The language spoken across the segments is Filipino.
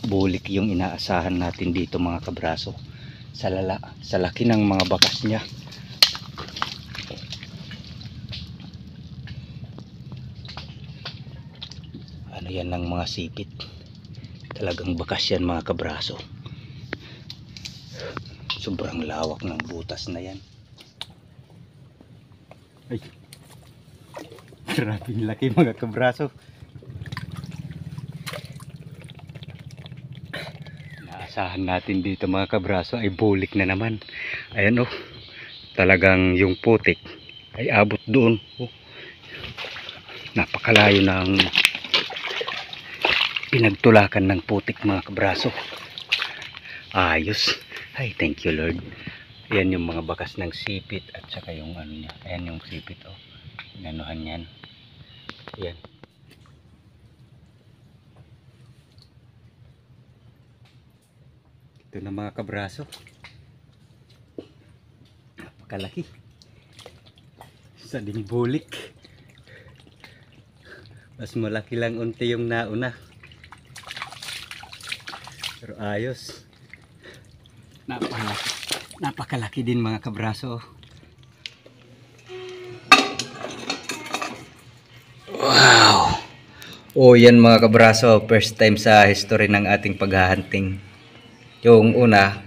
bulik yung inaasahan natin dito mga kabraso. Sa laki ng mga bakas niya. Ano yan ng mga sipit. Talagang bakas yan mga kabraso. Sobrang lawak ng butas na yan. Ay, grabe laki mga kabraso. Naasahan natin dito mga kabraso ay bulik na naman. Ayan oh, talagang yung putik ay abot doon oh. Napakalayo ng pinagtulakan ng putik mga kabraso. Ayos. Ay, thank you Lord. Ayan yung mga bakas ng sipit at saka yung ano niya. Ayan yung sipit oh. Inanuhan yan. Ayan. Ito na mga kabraso. Napakalaki. Sa bulik. Mas malaki lang unti yung nauna. Pero ayos. Napakalaki din mga kabraso. Wow! Oh, yan mga kabraso, first time sa history ng ating paghahunting. Yung una,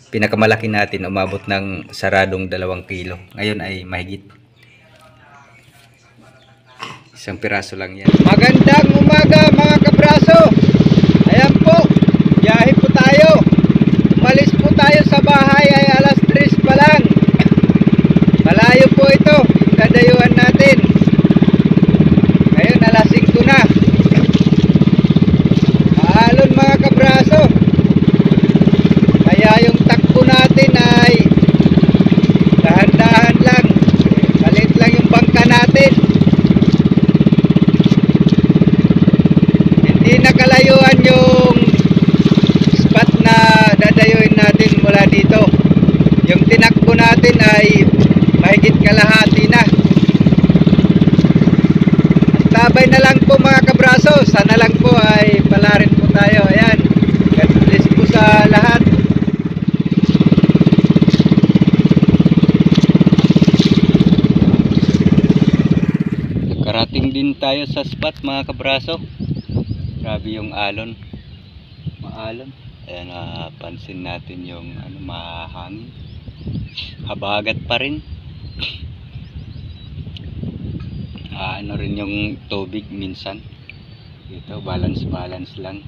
pinakamalaki natin umabot ng saradong 2 kilo. Ngayon ay mahigit. Isang piraso lang yan. Magandang umaga mga kabraso. Ayan po, biyahe po tayo. Umalis po tayo sa bahay ay alas 3 pa lang. Malayo po ito, dadayuan natin. Ngayon alas 5 na. Maalon mga kabraso. Kaya yung takbo natin ay dahan-dahan lang. Maliit lang yung bangka natin. Hindi nakalayuan yung spot na dadayuin natin mula dito. Yung tinakbo natin ay mahigit kalahati na. Tabay na lang po mga kabraso. Sana lang po ay palarin po tayo. Ayan. God bless po sa lahat. Nakarating din tayo sa spot mga kabraso. Grabe yung alon. Maalon. Ayan, pansin natin yung mahangin. Habagat pa rin. Ano rin yung tubig minsan. Dito balance lang.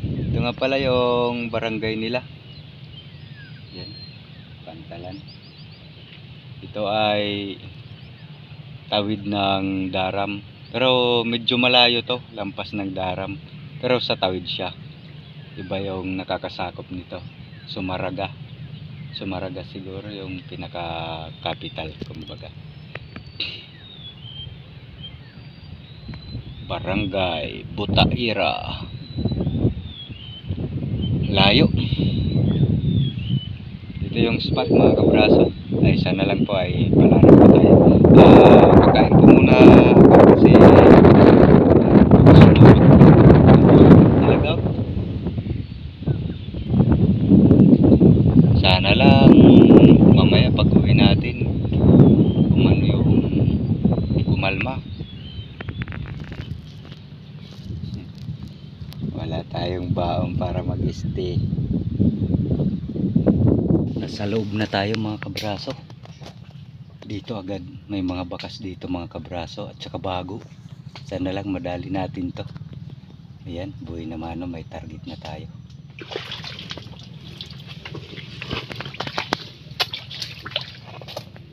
Ito nga pala yung barangay nila. Yan, Pantalan. Ito ay tawid ng daram. Pero medyo malayo to, lampas ng daram. Pero sa tawid siya. Iba yung nakakasakop nito. Sumaraga siguro yung pinaka capital kumbaga. Barangay Butaira. Layo. Ito yung spot mga kabraso. Ay sana lang po ay palaran po tayo. Kakain po muna kasi talaga. Sana lang mamaya pag uwi natin kumano yung kumalma. Wala tayong baon para mag-stay. Nasa loob na tayo mga kabraso. Dito agad may mga bakas dito mga kabraso at saka bago. Sana lang madali natin to. Ayan, buhay naman may target na tayo.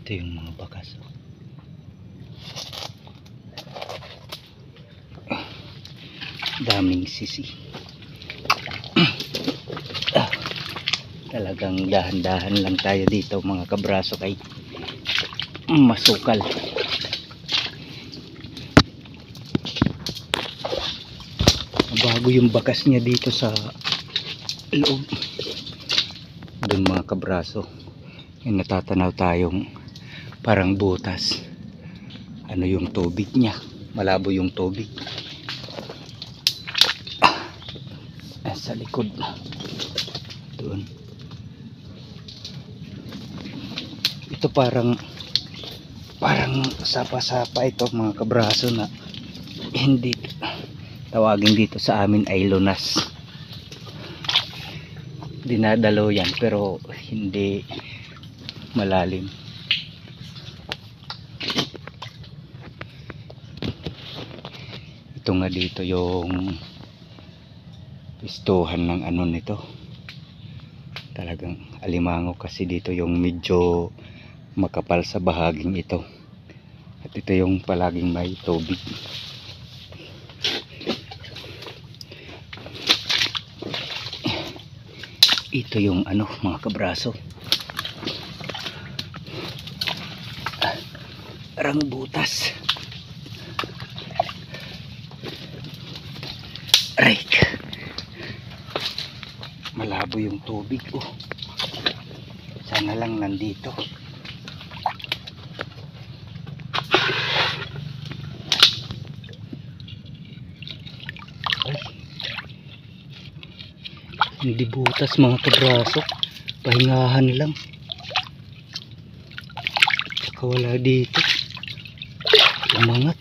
Ito yung mga bakas. Daming sisi. Talagang dahan-dahan lang tayo dito mga kabraso kay masukal. Bago yung bakas niya dito sa loob. Doon mga kabraso, yung natatanaw tayong parang butas. Ano yung tubig niya? Malabo yung tubig. Sa likod doon. Ito parang sapa-sapa ito mga kabraso na hindi tawagin dito sa amin ay lunas. Dinadalo yan pero hindi malalim. Ito nga dito yung pistuhan ng ano nito, talagang alimango kasi dito yung medyo makapal sa bahaging ito at ito yung palaging may tubig. Ito yung ano mga kabraso, rambutas. Right. Malabo yung tubig. Sana lang nandito. Ay. Hindi butas mga kabraso. Pahingahan lang. Saka wala dito. Umangat.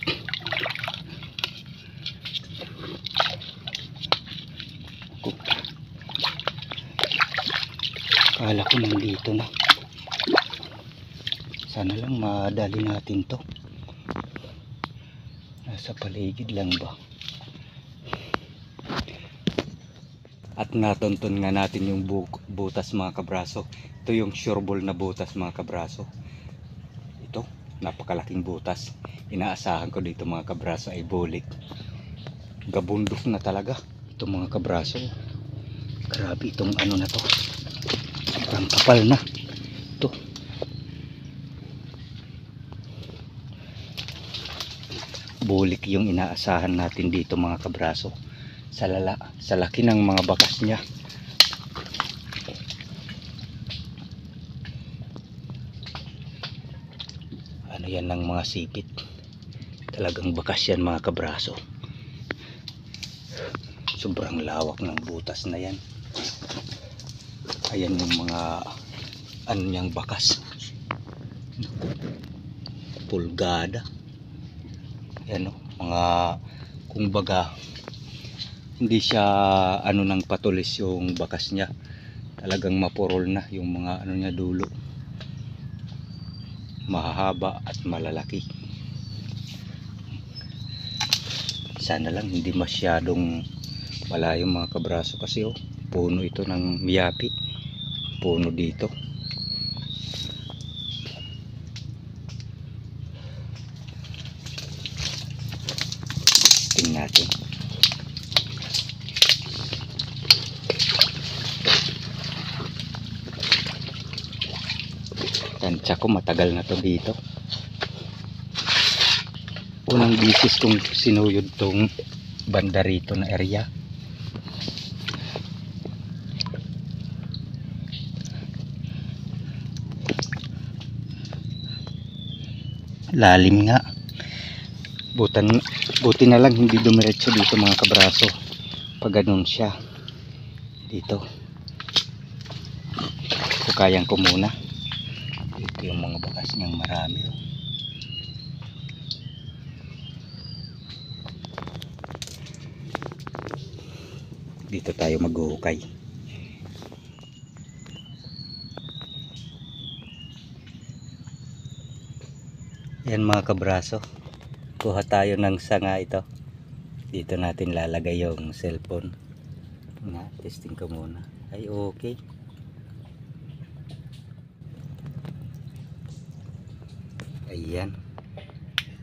Akala ko nandito na. Sana lang madali natin to. Nasa paligid lang ba? At natonton nga natin yung butas mga kabraso. Ito yung sureball na butas mga kabraso. Ito, napakalaking butas. Inaasahan ko dito mga kabraso ay bulik. Gabundok na talaga. Ito mga kabraso. Grabe itong ano na to. Sobrang kapal na. Ito. Bulik yung inaasahan natin dito mga kabraso. Sa laki ng mga bakas niya. Ano yan ng mga sipit. Talagang bakas yan mga kabraso. Sobrang lawak ng butas na yan. Ayan yung mga ano niyang bakas. Pulgada. Ayan o, mga kumbaga hindi siya ano nang patulis yung bakas niya. Talagang mapurol na yung mga ano niya dulo. Mahahaba at malalaki. Sana lang hindi masyadong malayo mga kabraso kasi puno ito ng miyapi. Puno dito. Tingnan natin. Tansya ko matagal na to dito. Unang bisis kong sinuyod tong banda rito na area. Lalim nga. Buti na lang hindi dumiretso dito mga kabraso. Pag ganun siya dito. Kukayan ko muna. Ito yung mga bakas niyang marami. Dito tayo maghuhukay. Yan mga kabraso, kuha tayo ng sanga ito. Dito natin lalagay yung cellphone. Testing ko muna. Ay okay. Ayan.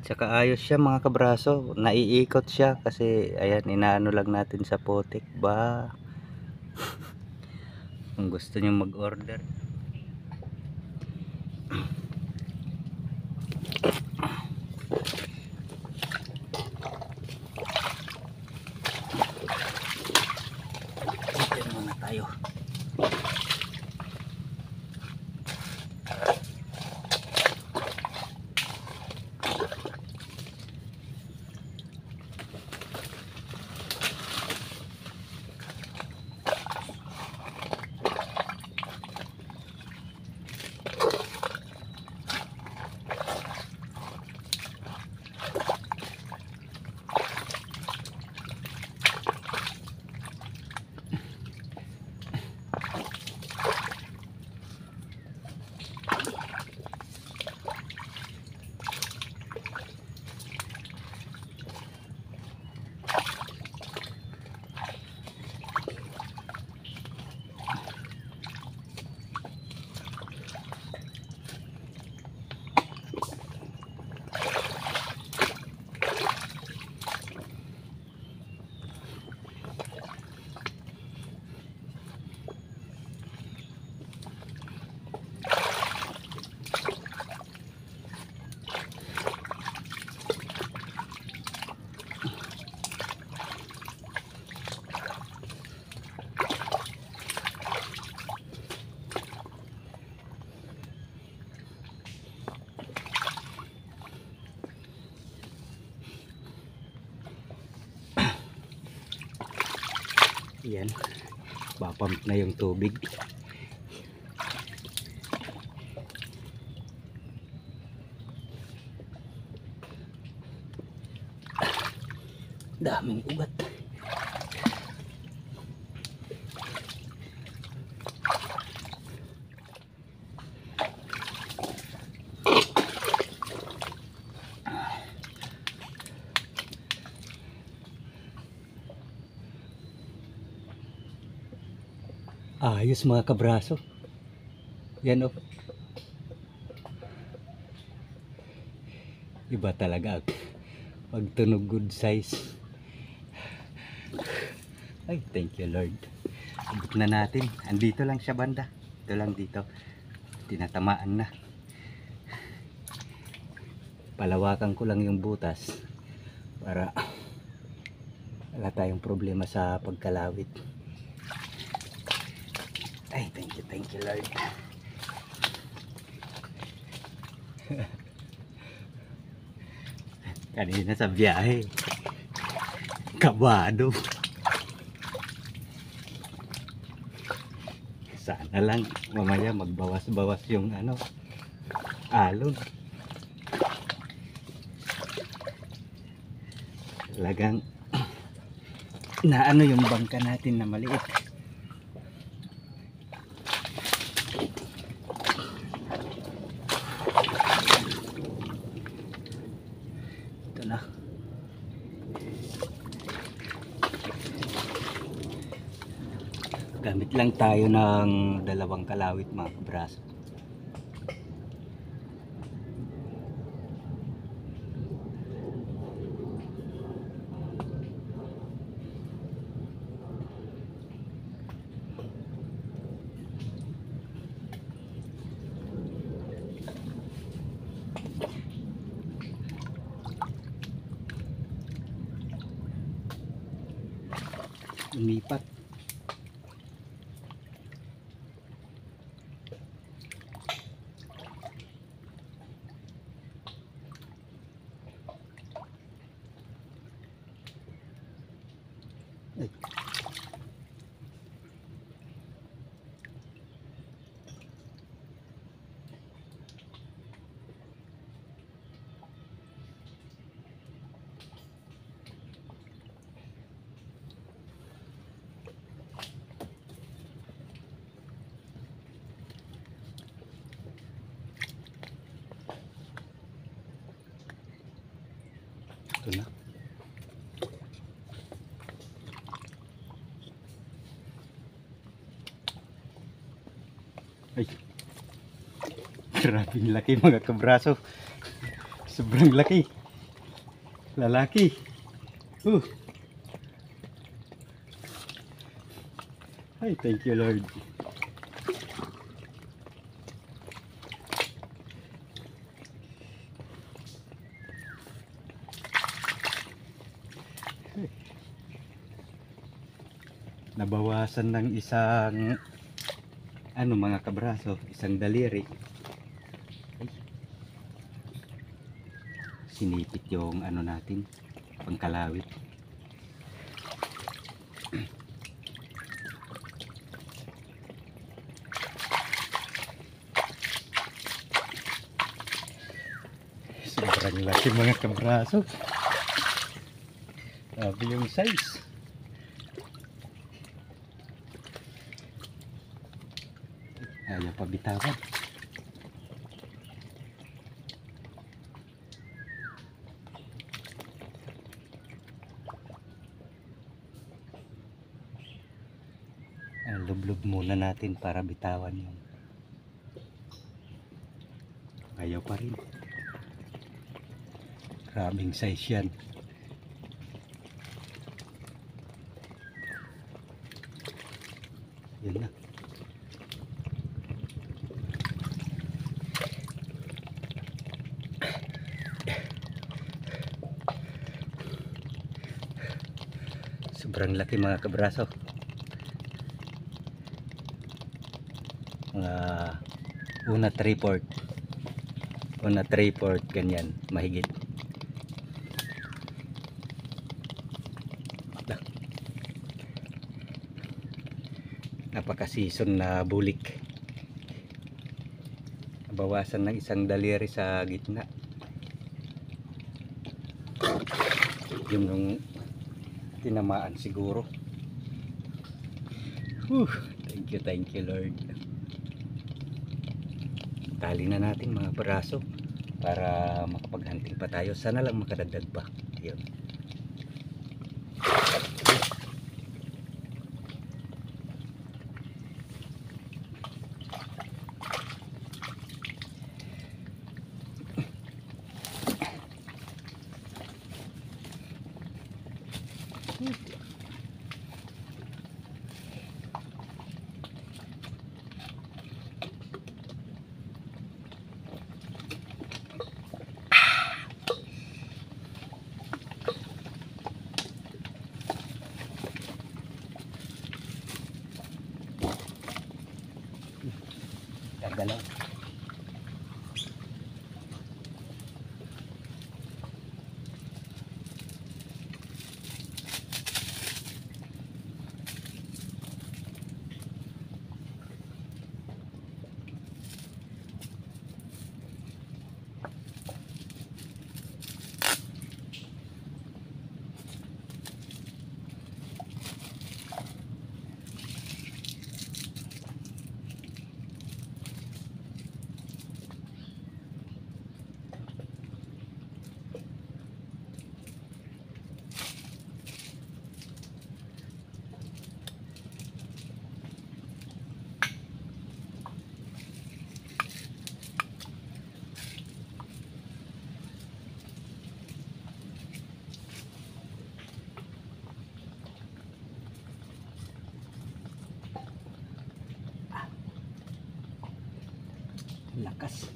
Tsaka ayos siya mga kabraso. Naiikot siya kasi ayan, inaano lang natin sa putik ba. Kung gusto niyo mag-order. Tayo. Yan, papump na yung tubig. Daming ugat. Ayos mga kabraso. Yan o. Iba talaga pag tunog good size. Ay, thank you Lord. Abot na natin. Andito lang siya banda. Ito lang dito. Tinatamaan na. Palawakan ko lang yung butas para wala tayong problema sa pagkalawit. Ay, thank you Lord. Kanina sa biyahe, kabado. Sana lang mamaya magbawas-bawas yung alon. Talagang naano yung bangka natin na maliit. Ito na. Gamit lang tayo ng dalawang kalawit mga kabraso. Lumipat. Ay. Ito na. Ay. Grabing laki mga kabraso. Sobrang laki. Lalaki. Ay, thank you Lord. Nabawasan ng isang mga kabraso, isang daliri. Ay. Sinipit yung natin, pangkalawit. Sobrang laki mga kabraso. Sabi yung size. Ayaw pa bitawan. Lublob muna natin para bitawan yung. Ayaw pa rin. Grabing size yan. Yan na. Sobrang laki mga kabraso. Mga una 3/4 ganyan, mahigit. napaka-season na bulik. Nabawasan ng isang daliri sa gitna. Yung nung tinamaan siguro. Thank you Lord. Tali na natin mga braso para makapag-hunting pa tayo. Sana lang makadagdag pa. Yun. Gagalaw. Lakas.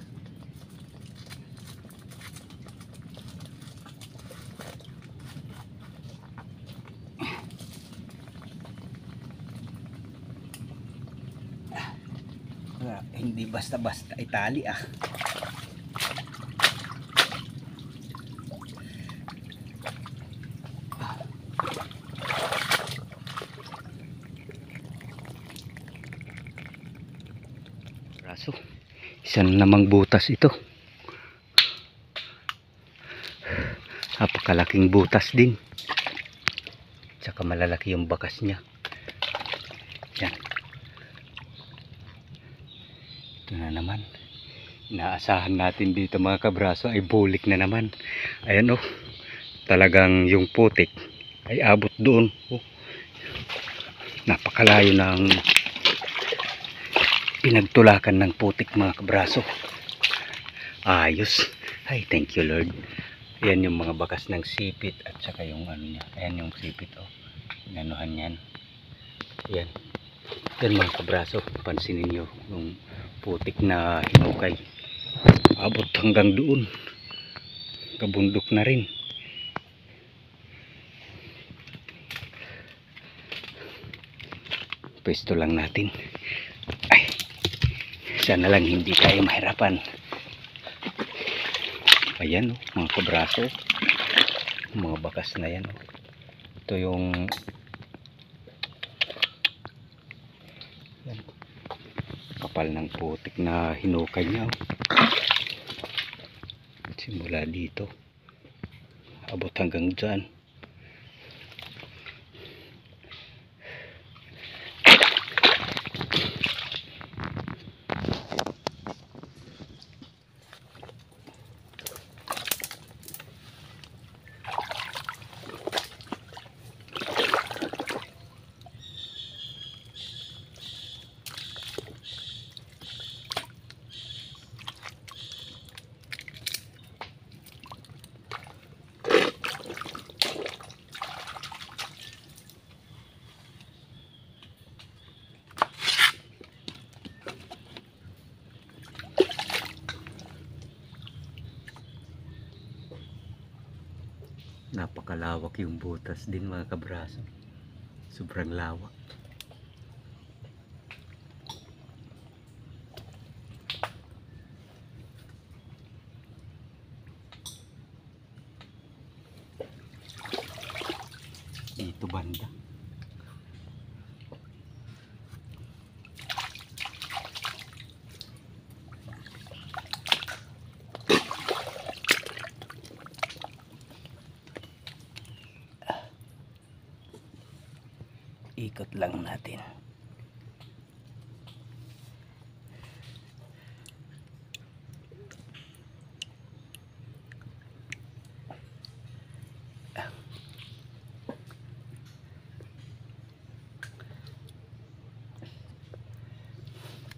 Hindi basta-basta itali ah. Braso. Isa na namang butas ito. Napakalaking butas din. Tsaka malalaki yung bakas niya. Yan. Ito na naman. Inaasahan natin dito mga kabraso ay bulik na naman. Ayan oh. Talagang yung putik ay abot doon. Oh. Napakalayo ng pinagtulakan ng putik mga kabraso. Ayos. Ay, thank you Lord. Ayan yung mga bakas ng sipit at saka yung ano niya. Ayan yung sipit oh. Inanuhan yan. Ayan. Yan mga kabraso. Pansinin nyo yung putik na hinukay. Abot hanggang doon. Kabundok na rin. Pwesto lang natin. Ay. Sana lang hindi tayo mahirapan. Ayan oh, mga kabraso. Mga bakas na yan oh. Ito yung yan, kapal ng putik na hinukay niya oh. Simula dito abot hanggang dyan. Napakalawak yung butas din mga kabraso. Sobrang lawak. Dito banda. Ikot lang natin.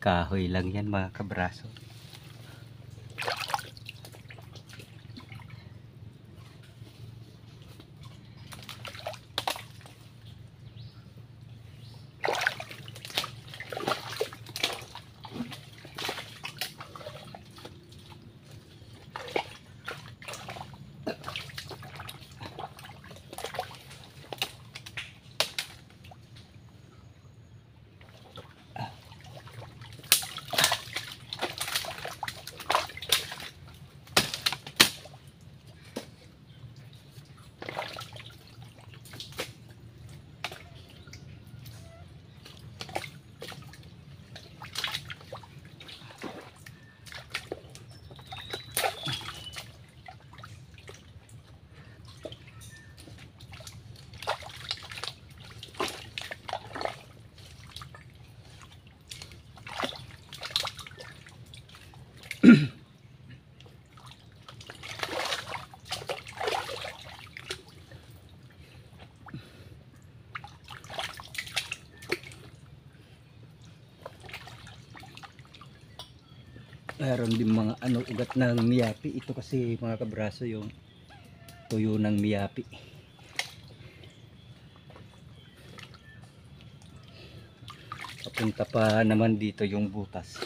Kahoy lang yan mga kabraso. Mayroon din mga ugat ng miyapi. Ito kasi mga kabraso yung tuyo ng miyapi. Papunta pa naman dito yung butas.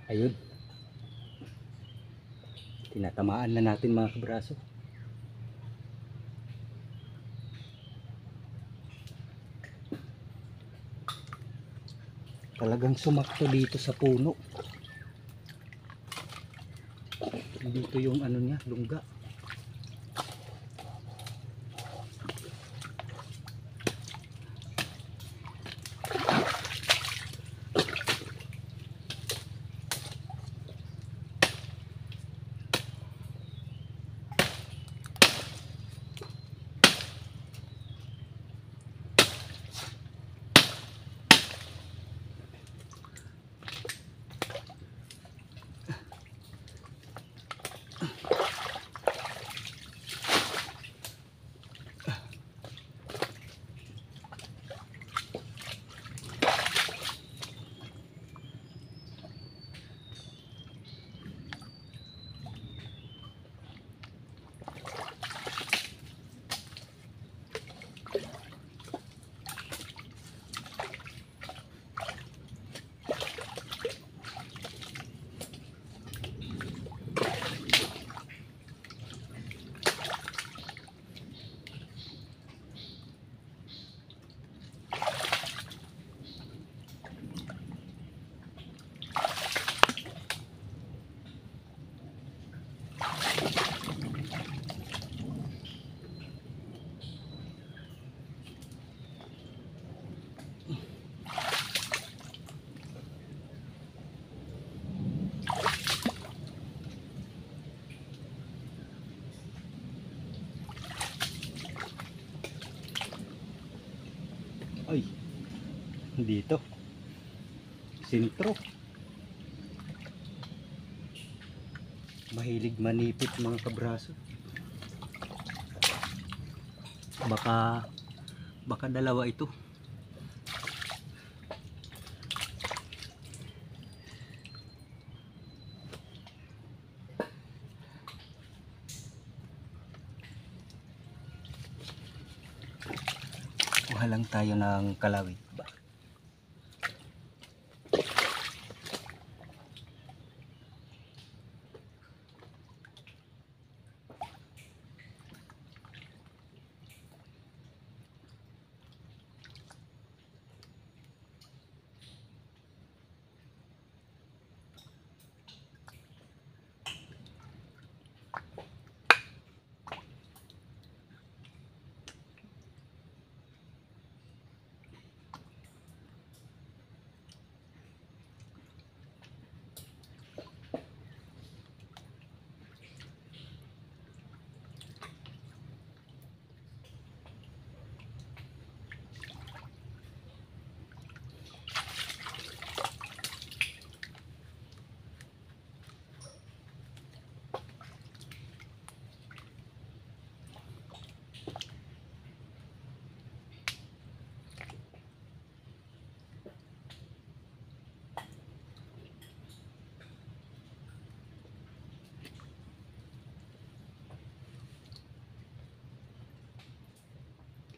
Ayun. Tinatamaan na natin mga kabraso. Talagang sumakto dito sa puno. Dito yung niya, lungga. Ay, dito sintro. Mahilig manipit mga kabraso. Baka dalawa ito. Kuha lang tayo ng kalawit ba.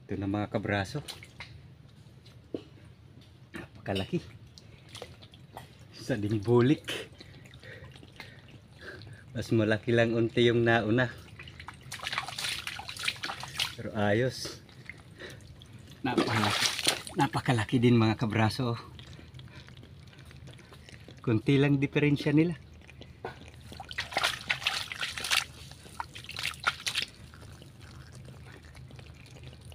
Ito na mga kabraso. Napakalaki. Sa dingbulik. Mas malaki lang unti yung nauna. Pero ayos. Napakalaki din mga kabraso. Kunti lang diferensya nila.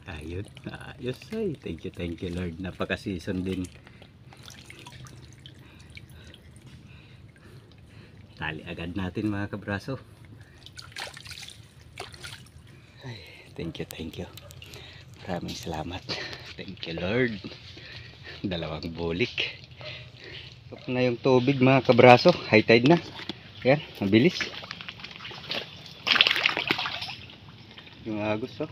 Ayun, ayos ay. Thank you Lord. Napaka-season din. Tali agad natin mga kabraso. Ay, thank you. Maraming salamat. Thank you Lord. Dalawang bulik. Tapos na yung tubig mga kabraso. High tide na. Ayan, mabilis. Yung agos oh.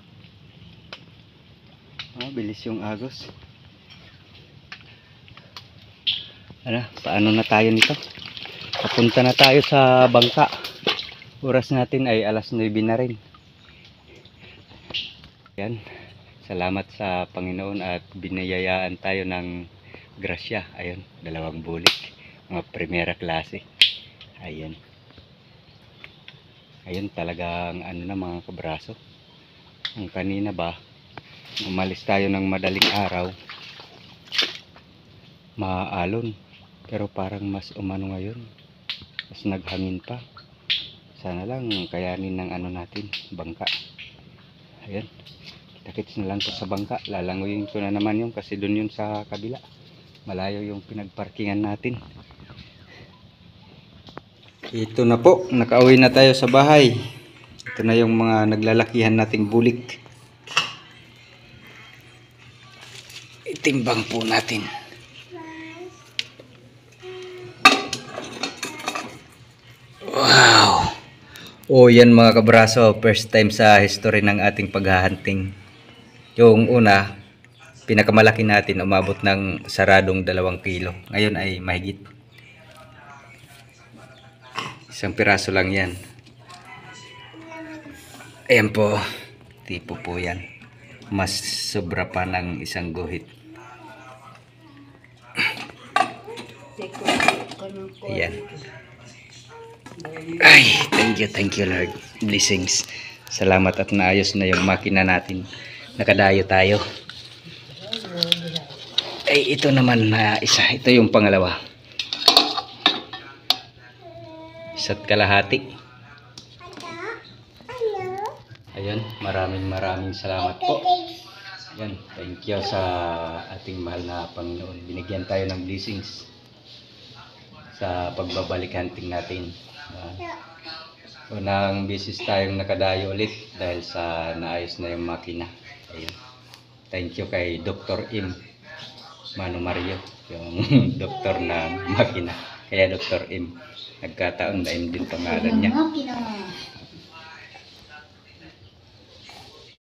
Bilis yung agos. Ano, paano na tayo nito? Papunta na tayo sa bangka. Oras natin ay alas 9 na rin. Yan. Salamat sa Panginoon at binayayaan tayo ng grasya. Ayun, dalawang bulik. Mga primera klase. Ayun. Ayun talagang ano na mga kabraso. Ang kanina ba, umalis tayo ng madaling araw, maalon, pero parang mas umano ngayon, mas naghangin pa. Sana lang kayanin ng ano natin, bangka. Ayan, kita-kits na lang ko sa bangka. Lalanguyin ko na naman yun kasi dun yun sa kabila, malayo yung pinagparkingan natin. Ito na po, nakauwi na tayo sa bahay. Ito na yung mga naglalakihan nating bulik. Itimbang po natin. Wow! O yan mga kabraso, first time sa history ng ating paghahunting. Yung una, pinakamalaki natin umabot ng saradong 2 kilo. Ngayon ay mahigit. Isang piraso lang yan. Ayan po, tipo po yan. Mas sobra pa ng isang guhit. Ayan. Ay, thank you Lord. Blessings. Salamat at naayos na yung makina natin. Nakadayo tayo. Ay, ito naman na isa. Ito yung pangalawa. Isa't kalahati. Ayan, maraming salamat po. Ayan, thank you sa ating mahal na Panginoon. Binigyan tayo ng blessings sa pagbabalik hunting natin. Unang beses tayong nakadayo ulit dahil sa naayos na yung makina. Ayun. Thank you kay Dr. M. Mano Mario, yung doktor na makina. Kaya Dr. M. Nagkataon na M din pangalan niya.